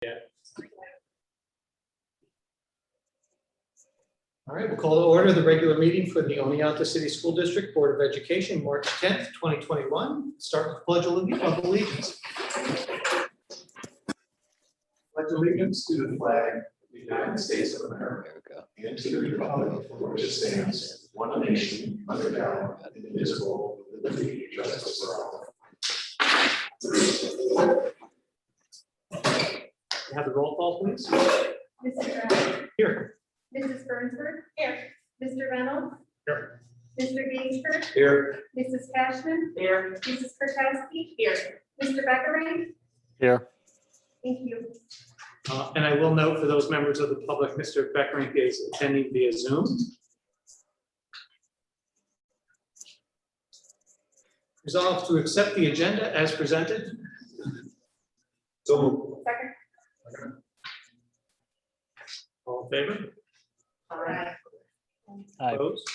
Yeah. All right, we'll call to order the regular meeting for the Oneonta City School District Board of Education, March 10th, 2021. Start with Pledge of Allegiance. Pledge allegiance to the flag of the United States of America and to the republic for which it stands, one nation, under God, indivisible, with liberty and justice for all. Have the roll call, please. Mr. Brown. Here. Mrs. Burnsford. Here. Mr. Reynolds. Here. Mr. Gainsford. Here. Mrs. Cashman. Here. Mrs. Kurkowski. Here. Mr. Beckering. Here. Thank you. And I will note for those members of the public, Mr. Beckering is attending via Zoom. Resolved to accept the agenda as presented. So Second. All in favor? Aye. Aye. Opposed?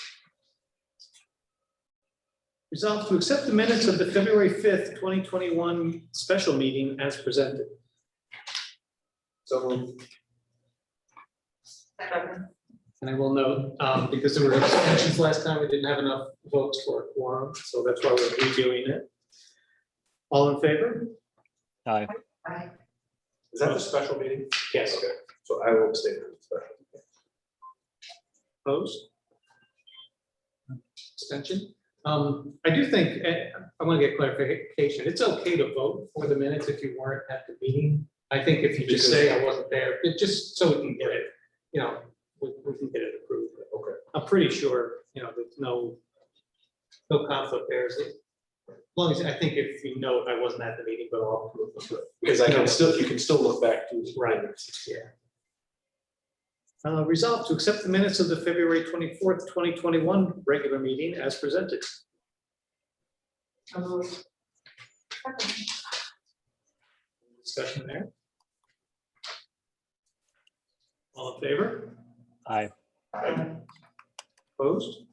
Resolved to accept the minutes of the February 5th, 2021 special meeting as presented. Second. And I will note, because there were abstentions last time, we didn't have enough votes for a quorum, so that's why we're redoing it. All in favor? Aye. Aye. is that the special meeting? Yes. Okay, so I will abstain from the special. Opposed? Abstention? I do think, I want to get clarification. It's okay to vote for the minutes if you weren't at the meeting. I think if you just say I wasn't there, it just so we can get it, we can get it approved. Okay. I'm pretty sure, there's no conflict there. As long as, I think if you know I wasn't at the meeting, but I'll approve them. Because you can still look back to. Right. Yeah. Resolved to accept the minutes of the February 24th, 2021 regular meeting as presented. Second. Discussion there. All in favor? Aye. Opposed?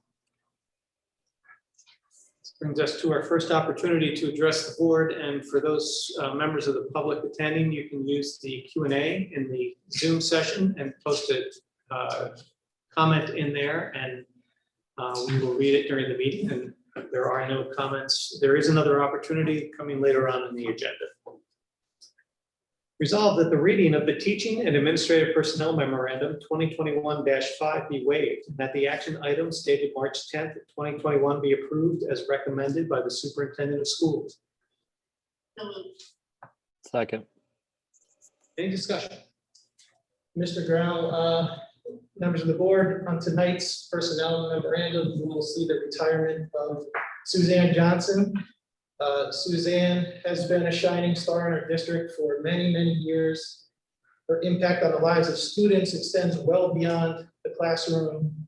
This brings us to our first opportunity to address the board, and for those members of the public attending, you can use the Q&A in the Zoom session and post a comment in there, and we will read it during the meeting, and if there are no comments, there is another opportunity coming later on in the agenda. Resolved that the reading of the Teaching and Administrative Personnel Memorandum 2021-5 be waived, and that the action items dated March 10th, 2021 be approved as recommended by the Superintendent of Schools. Second. Any discussion? Mr. Grau, members of the board, on tonight's personnel memorandum, you will see the retirement of Suzanne Johnson. Suzanne has been a shining star in our district for many, many years. Her impact on the lives of students extends well beyond the classroom.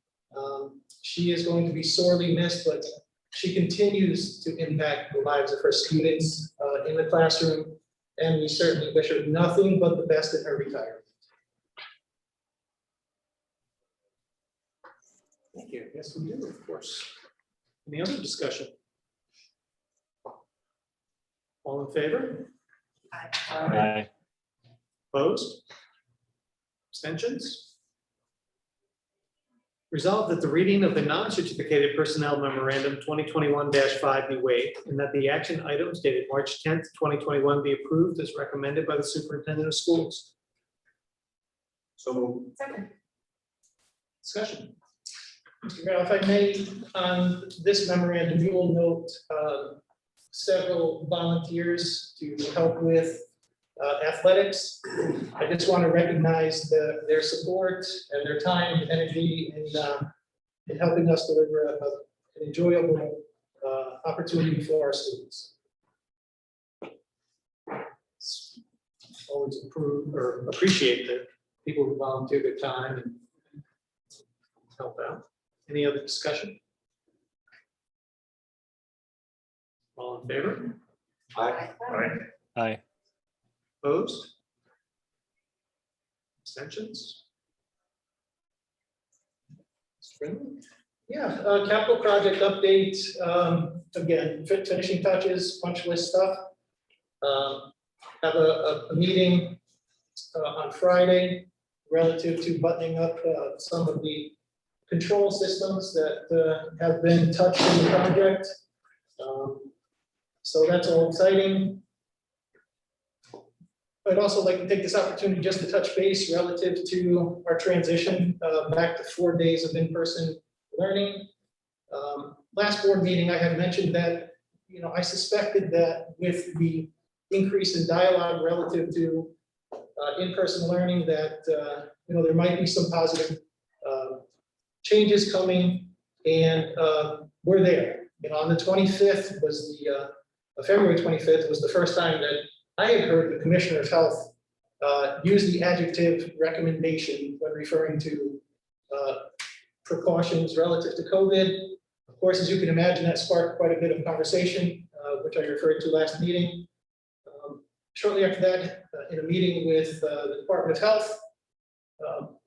She is going to be sorely missed, but she continues to impact the lives of her students in the classroom, and we certainly wish her nothing but the best in her retirement. Thank you. Yes, we do, of course. Any other discussion? All in favor? Aye. Opposed? Abstentions? Resolved that the reading of the non-certificated personnel memorandum 2021-5 be waived, and that the action items dated March 10th, 2021 be approved as recommended by the Superintendent of Schools. So moved. Second. Discussion. Mr. Grau, if I may, on this memorandum, you will note several volunteers to help with athletics. I just want to recognize their support and their time and energy in helping us deliver an enjoyable opportunity for our students. Always appreciate the people who volunteer their time and help out. Any other discussion? All in favor? Aye. Aye. Opposed? Abstentions? Yeah, capital project update, again, finishing touches, punch list stuff. Have a meeting on Friday relative to buttoning up some of the control systems that have been touched in the project. So that's all exciting. I'd also like to take this opportunity just to touch base relative to our transition back to 4 days of in-person learning. Last board meeting, I had mentioned that, I suspected that with the increase in dialogue relative to in-person learning that, there might be some positive changes coming, and we're there. On the 25th was February 25th was the first time that I had heard the Commissioner of Health use the adjective recommendation when referring to precautions relative to COVID. Of course, as you can imagine, that sparked quite a bit of conversation, which I referred to last meeting. Shortly after that, in a meeting with the Department of Health,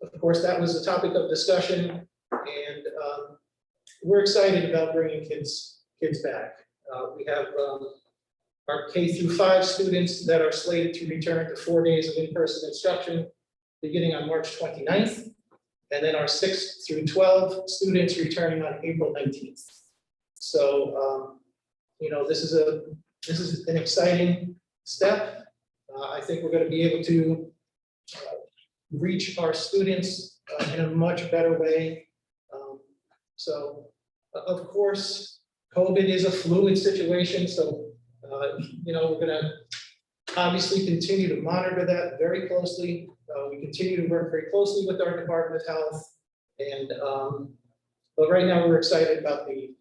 of course, that was a topic of discussion, and we're excited about bringing kids back. We have our K-5 students that are slated to return to 4 days of in-person instruction beginning on March 29th, and then our 6 through 12 students returning on April 19th. So, this is an exciting step. I think we're going to be able to reach our students in a much better way. Of course, COVID is a fluid situation, so we're going to obviously continue to monitor that very closely. We continue to work very closely with our Department of Health, and but right now we're excited about the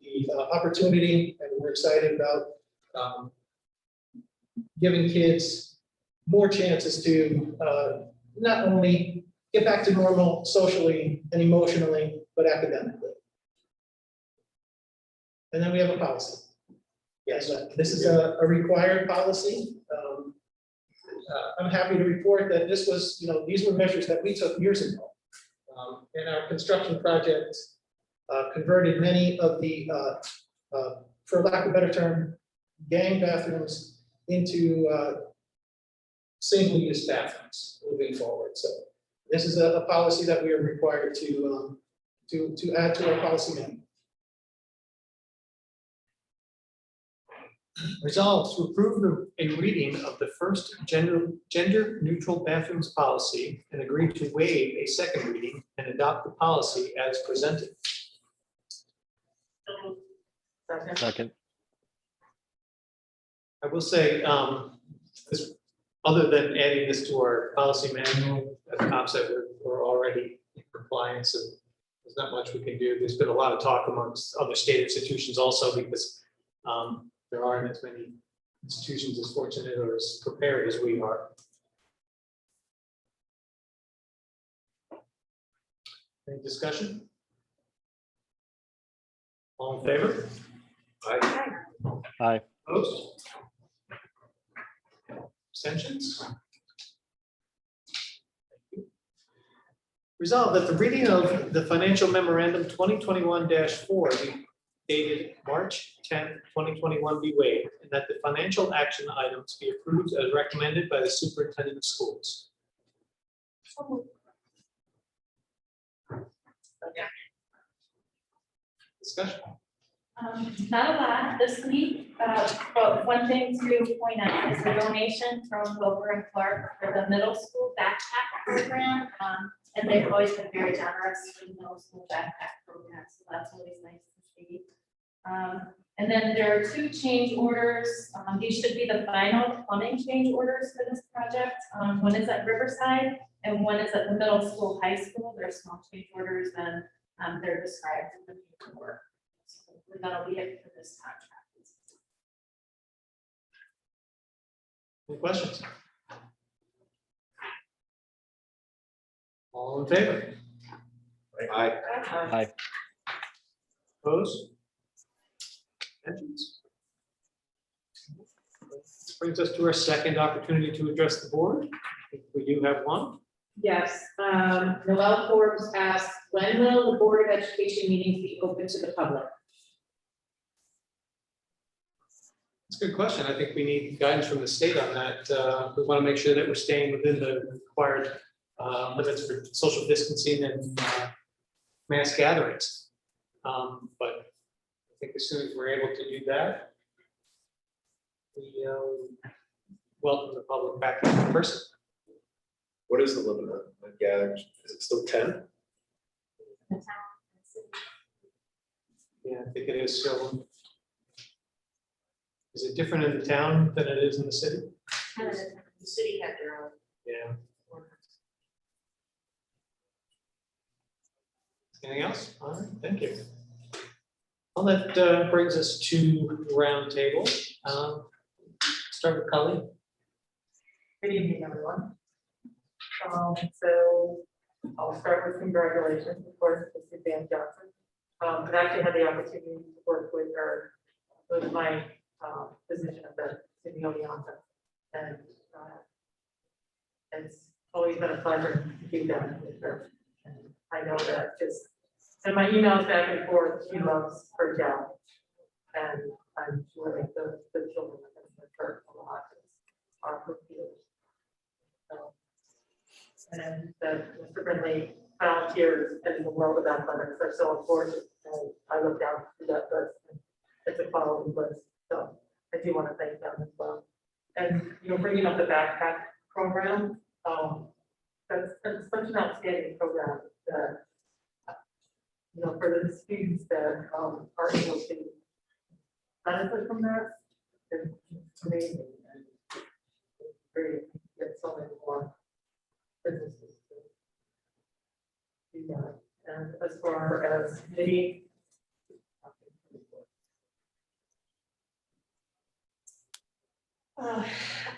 opportunity, and we're excited about giving kids more chances to not only get back to normal socially and emotionally, but academically. And then we have a policy. Yes, this is a required policy. I'm happy to report that this was, these were measures that we took years ago. And our construction project converted many of the, for lack of a better term, gang bathrooms into single-use bathrooms moving forward. So this is a policy that we are required to add to our policy manual. Resolved to approve a reading of the first gender-neutral bathrooms policy and agree to waive a second reading and adopt the policy as presented. Second. I will say, other than adding this to our policy manual, as Tom said, we're already in compliance, and there's not much we can do. There's been a lot of talk amongst other state institutions also, because there aren't as many institutions as fortunate or as prepared as we are. Any discussion? All in favor? Aye. Aye. Opposed? Abstentions? Resolved that the reading of the financial memorandum 2021-4 be dated March 10, 2021 be waived, and that the financial action items be approved as recommended by the superintendent of schools. Discussion. Not a lot this week, but one thing to point out is the donation from Wilbur and Clark for the middle school backpack program. And they've always been very generous for the middle school backpack program, so that's always nice to see. And then there are 2 change orders. These should be the final plumbing change orders for this project. One is at Riverside and one is at the middle school, high school. They're small change orders, and they're described in the paperwork. So that'll be it for this contract. Any questions? All in favor? Aye. Aye. Opposed? Abstentions? This brings us to our second opportunity to address the board. I think we do have one. Yes, Noel Forbes asked, when will the Board of Education meetings be open to the public? That's a good question. I think we need guidance from the state on that. We want to make sure that we're staying within the required limits for social distancing and mass gatherings. But I think as soon as we're able to do that, we welcome the public back in person. What is the limit on gatherings? Is it still 10? Yeah, I think it is still. Is it different in the town than it is in the city? The city had their own. Yeah. Anything else? All right, thank you. Well, that brings us to roundtable. Start with Colleen. Good evening, everyone. So I'll start with congratulations, of course, to Suzanne Johnson. I actually had the opportunity to work with her with my position at the city of Oneonta. And it's always been a pleasure to do that with her. And I know that just, and my emails back and forth, she loves her job. And I'm sure that the children are going to miss her a lot. Are her peers. So, and that Mr. Brindley volunteers in the world of athletics are so important. And I look down through that list. And it's a quality list. So I do want to thank them as well. And, bringing up the backpack program, that's such an outstanding program that, for the students that are able to benefit from that, it's amazing. And it's great to get so many more businesses to do that. And as far as committee,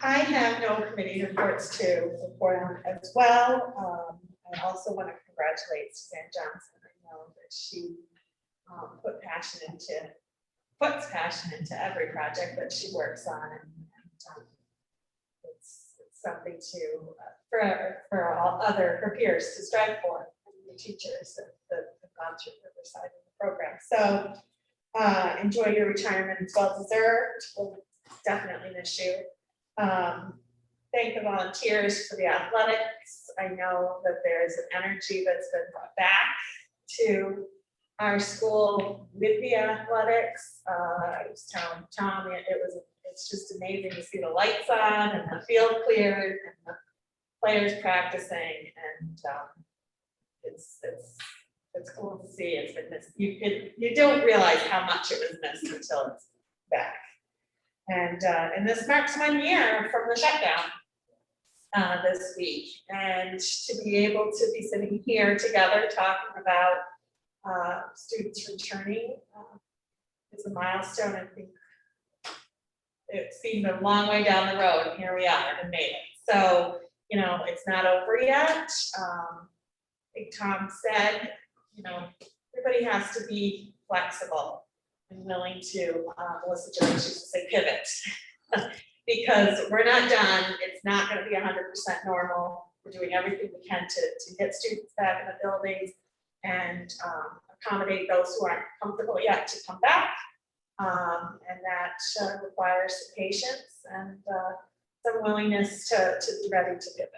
I have no committee reports to report on as well. I also want to congratulate Suzanne Johnson. I know that she puts passion into every project that she works on. And it's something for all her peers to strive for, the teachers that have gone through the other side of the program. So enjoy your retirement. It's well deserved. We'll definitely miss you. Thank the volunteers for the athletics. I know that there's an energy that's been brought back to our school with the athletics. I was telling Tom, it's just amazing to see the lights on and the field cleared and the players practicing, and it's cool to see. It's been missed. You don't realize how much it was missed until it's back. And this marks 1 year from the shutdown this week, and to be able to be sitting here together talking about students returning is a milestone. I think it seemed a long way down the road, and here we are and made it. So, it's not over yet. Like Tom said, everybody has to be flexible and willing to, Melissa Jones used to say pivot, because we're not done. It's not going to be 100% normal. We're doing everything we can to get students back in the buildings and accommodate those who aren't comfortable yet to come back. And that requires some patience and some willingness to be ready to pivot.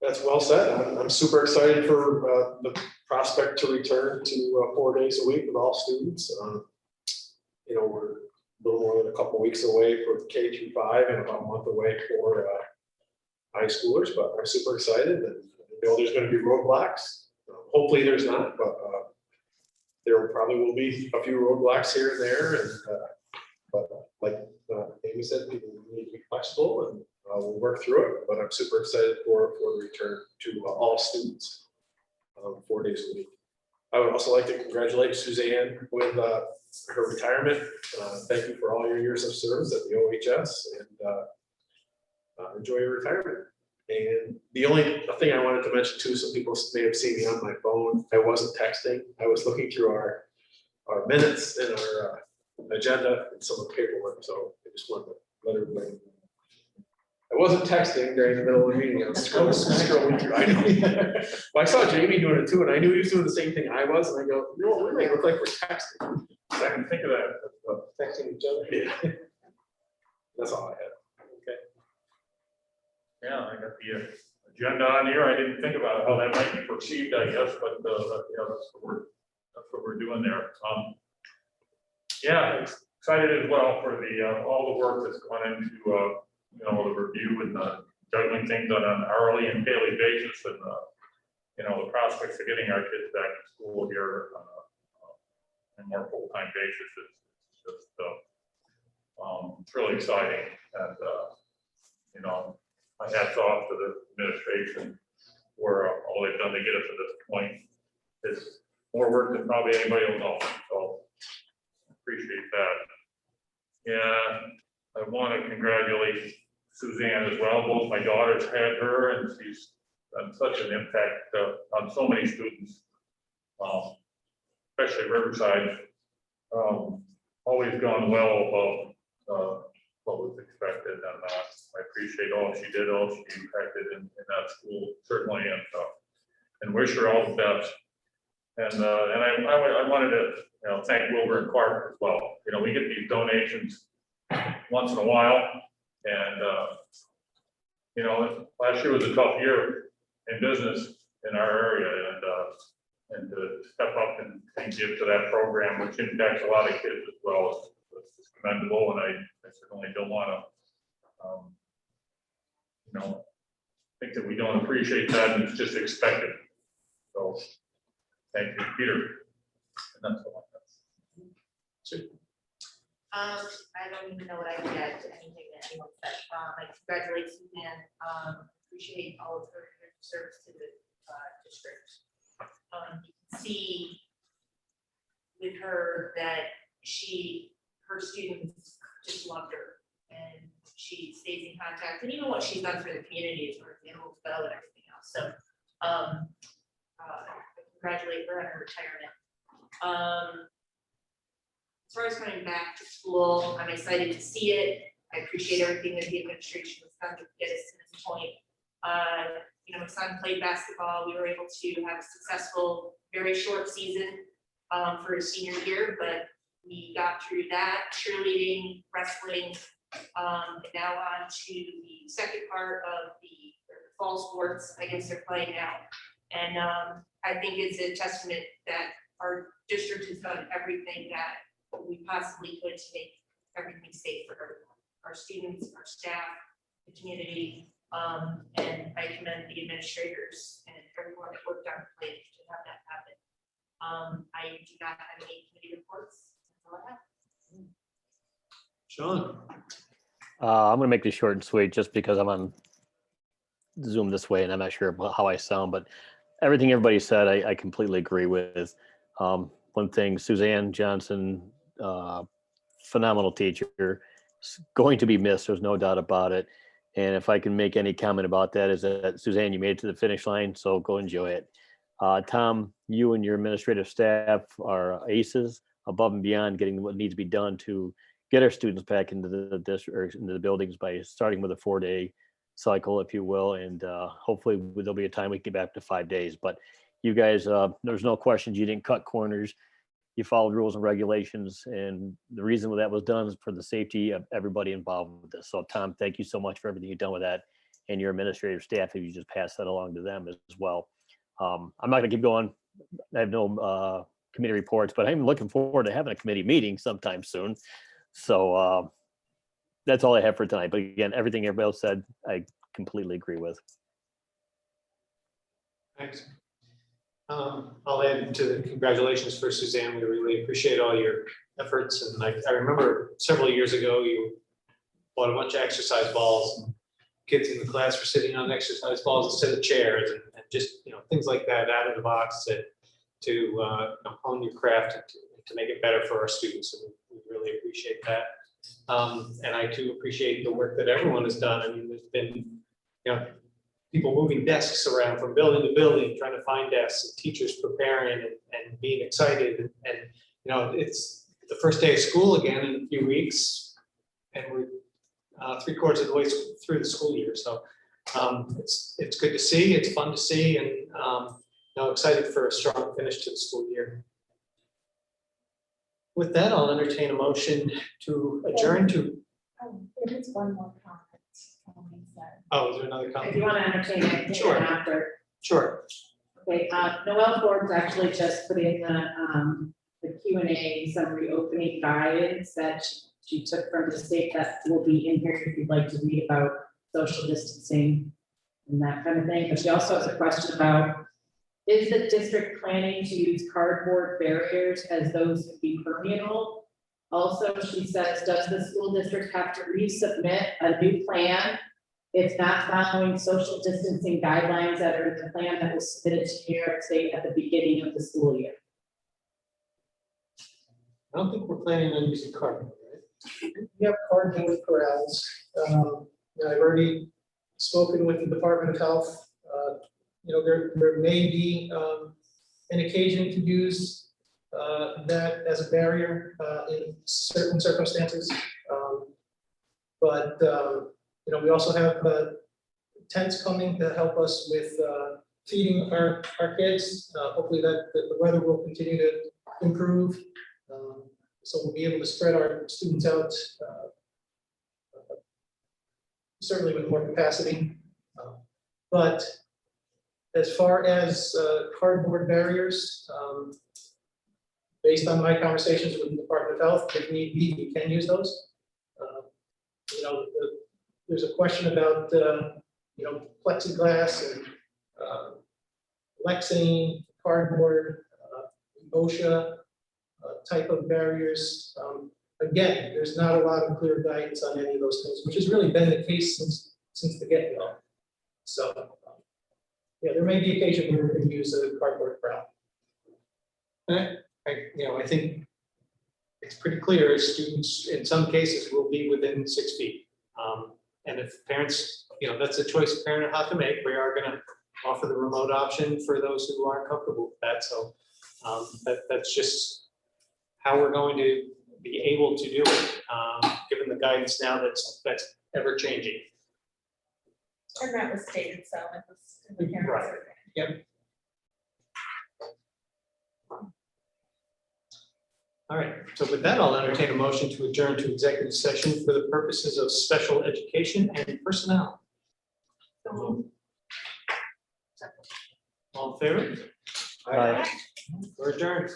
That's well said. I'm super excited for the prospect to return to 4 days a week with all students. We're a little more than a couple weeks away for K through 5 and about a month away for high schoolers, but I'm super excited, and there's going to be roadblocks. Hopefully there's not, but there probably will be a few roadblocks here and there. And but like Amy said, people need to be flexible, and we'll work through it. But I'm super excited for the return to all students 4 days a week. I would also like to congratulate Suzanne with her retirement. Thank you for all your years of service at the OHS, and enjoy your retirement. And the only thing I wanted to mention too, some people may have seen me on my phone. I wasn't texting. I was looking through our minutes and our agenda and some of the paperwork. So I just wanted to let everybody know. I wasn't texting during the middle of the meeting, I was scrolling through. I know. Well, I saw Jamie doing it too, and I knew he was doing the same thing I was, and I go, you know what, we might look like we're texting. So I didn't think of that. Texting each other. Yeah. That's all I had. Yeah, I got the agenda on here. I didn't think about how that might be perceived, I guess, but yeah, that's what we're doing there. Yeah, excited as well for the all the work that's gone into you know, the review and juggling things on an hourly and daily basis, and you know, the prospects of getting our kids back to school here on a more full-time basis is just it's really exciting, and you know, my hats off to the administration for all they've done to get us to this point. It's more work than probably anybody will know, so appreciate that. Yeah, I want to congratulate Suzanne as well. Both my daughters had her, and she's done such an impact on so many students, especially Riverside. Always gone well above what was expected, and I appreciate all she did, all she impacted in that school, certainly, and wish her all the best. And I wanted to, you know, thank Wilbur and Clark as well. You know, we get these donations once in a while, and you know, last year was a tough year in business in our area, and to step up and give to that program, which impacts a lot of kids as well, is commendable, and I certainly don't want to, you know, think that we don't appreciate that, and it's just expected. So, thank you, Peter. And that's all I have. I don't even know what I would add to anything that anyone said. I congratulate Suzanne, appreciate all of her service to the district. You can see with her that her students just loved her, and she stays in contact, and even what she's done for the community as far as the animal spell and everything else. So I congratulate her on her retirement. As far as coming back to school, I'm excited to see it. I appreciate everything that the administration has done to get us to this point. You know, my son played basketball. We were able to have a successful, very short season for his senior year, but we got through that. Cheerleading, wrestling, and now on to the second part of the fall sports. I guess they're playing now, and I think it's a testament that our district has done everything that we possibly could to make everything safe for everyone, our students, our staff, the community, and I commend the administrators and everyone that worked on the plan to have that happen. I do not have any committee reports. That's all I have. Sean? I'm gonna make this short and sweet just because I'm on Zoom this way and I'm not sure about how I sound, but everything everybody said, I completely agree with. One thing, Suzanne Johnson, phenomenal teacher, going to be missed. There's no doubt about it. And if I can make any comment about that, is that Suzanne, you made it to the finish line, so go enjoy it. Tom, you and your administrative staff are aces, above and beyond getting what needs to be done to get our students back into the district or into the buildings by starting with a 4-day cycle, if you will. And hopefully there'll be a time we can get back to 5 days. But you guys, there's no questions. You didn't cut corners. You followed rules and regulations. And the reason that was done is for the safety of everybody involved with this. So Tom, thank you so much for everything you've done with that. And your administrative staff, if you just pass that along to them as well. I'm not gonna keep going. I have no committee reports, but I'm looking forward to having a committee meeting sometime soon. So that's all I have for tonight. But again, everything everybody else said, I completely agree with. Thanks. I'll add to the congratulations for Suzanne. We really appreciate all your efforts. And I remember several years ago, you bought a bunch of exercise balls. And kids in the class were sitting on exercise balls instead of chairs, and just, you know, things like that out of the box to hone your craft and to make it better for our students. And we really appreciate that. And I too appreciate the work that everyone has done. I mean, there's been, you know, people moving desks around from building to building, trying to find desks, and teachers preparing and being excited. And you know, it's the first day of school again in a few weeks, and we're 3/4 of the way through the school year. So it's good to see, it's fun to see, and excited for a strong finish to the school year. With that, I'll entertain a motion to adjourn to, There is one more comment. oh, is there another If comment? you want to entertain anything Sure. after. Sure. Okay, Noelle Forbes actually just put in the Q and A, some reopening guidance that she took from the state that will be in here if you'd like to read about social distancing and that kind of thing. But she also has a question about, is the district planning to use cardboard barriers as those would be permeable? Also, she says, does the school district have to resubmit a new plan if not following social distancing guidelines that are in the plan that was submitted to New York State at the beginning of the school year? I don't think we're planning on using cardboard, right? We have cardboard corrals. I've already spoken with the Department of Health. There may be an occasion to use that as a barrier in certain circumstances. But we also have tents coming to help us with feeding our kids. Hopefully that the weather will continue to improve. So we'll be able to spread our students out certainly with more capacity. But as far as cardboard barriers, based on my conversations with the Department of Health, if need be, we can use those. There's a question about plexiglass and Lexane, cardboard, OSHA type of barriers. Again, there's not a lot of clear guidance on any of those things, which has really been the case since the get-go. So, there may be occasion where we can use a cardboard corral. I think it's pretty clear students in some cases will be within 6 feet. And if parents, that's a choice a parent will have to make. We are going to offer the remote option for those who aren't comfortable with that. So that's just how we're going to be able to do it, given the guidance now that's ever changing. And that was stated so in the parent Right. survey. Yep. All right, so with that, I'll entertain a motion to adjourn to executive session for the purposes of special education and personnel. All in favor? Aye. We're adjourned.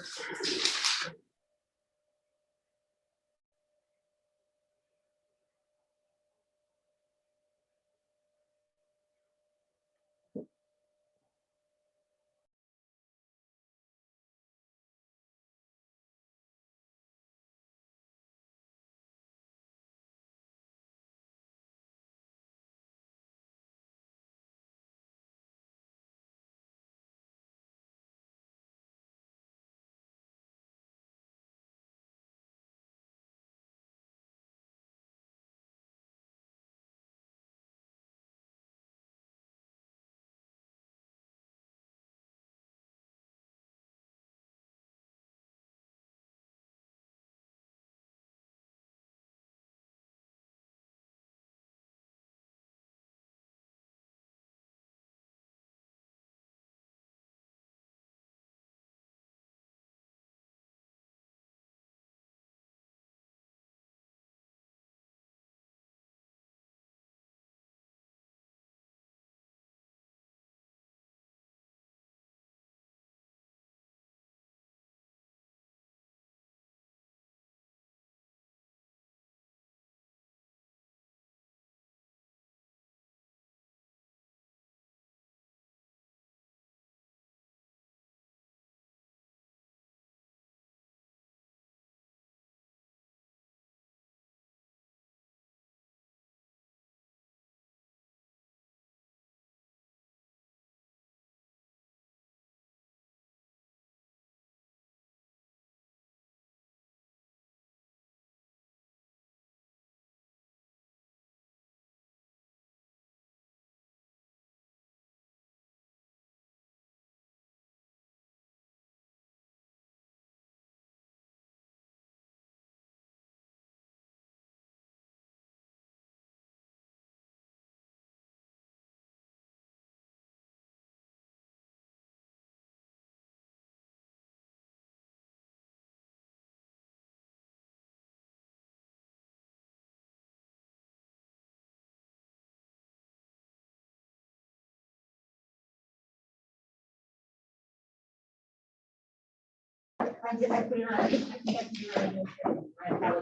I did, I put it on, I think I can do it.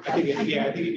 I think, yeah, I think